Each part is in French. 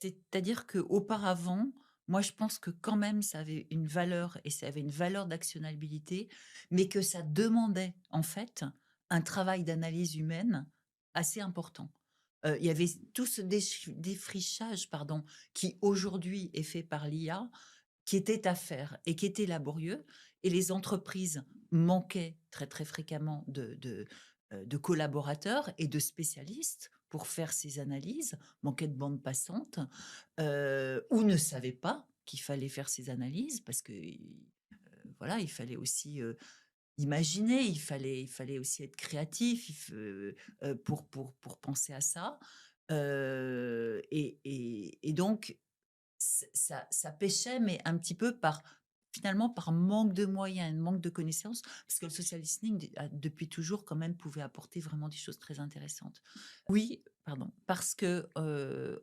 C'est-à-dire qu'auparavant, moi, je pense que quand même ça avait une valeur et ça avait une valeur d'actionnabilité, mais que ça demandait, en fait, un travail d'analyse humaine assez important. Il y avait tout ce défrichage, pardon, qui aujourd'hui est fait par l'IA, qui était à faire et qui était laborieux, et les entreprises manquaient très, très fréquemment de collaborateurs et de spécialistes pour faire ces analyses, manquaient de bande passante, ou ne savaient pas qu'il fallait faire ces analyses parce que, voilà, il fallait aussi, imaginer, il fallait aussi être créatif, pour penser à ça, et donc ça pêchait, mais un petit peu finalement, par manque de moyens, manque de connaissances, parce que le social listening, depuis toujours, quand même, pouvait apporter vraiment des choses très intéressantes. Oui, pardon, parce que,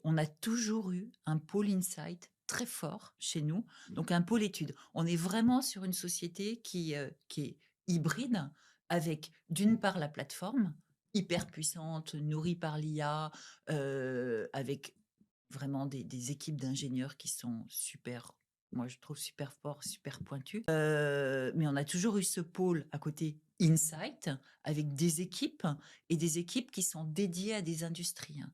on a toujours eu un pôle insight très fort chez nous, donc un pôle études. On est vraiment sur une société qui est hybride, avec d'une part la plateforme, hyper puissante, nourrie par l'IA, avec vraiment des équipes d'ingénieurs qui sont super, moi je trouve super forts, super pointus. Mais on a toujours eu ce pôle à côté Insight, avec des équipes et des équipes qui sont dédiées à des industries, hein.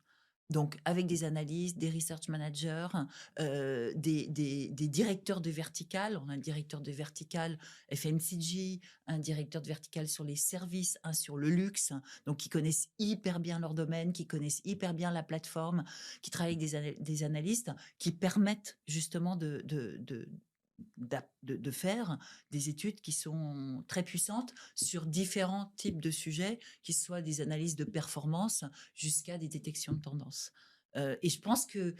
Donc avec des analystes, des research managers, des directeurs de verticale. On a un directeur de verticale FMCG, un directeur de verticale sur les services, un sur le luxe, donc qui connaissent hyper bien leur domaine, qui connaissent hyper bien la plateforme, qui travaillent avec des analystes qui permettent justement de faire des études qui sont très puissantes sur différents types de sujets, qui soient des analyses de performance jusqu'à des détections de tendances. Et je pense que,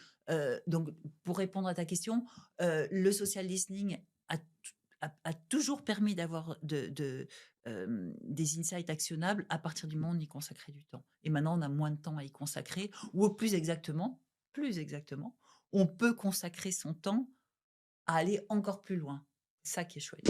donc, pour répondre à ta question, le social listening a toujours permis d'avoir des insights actionnables à partir du moment où on y consacrait du temps. Et maintenant, on a moins de temps à y consacrer, ou plus exactement, on peut consacrer son temps à aller encore plus loin. C'est ça qui est chouette.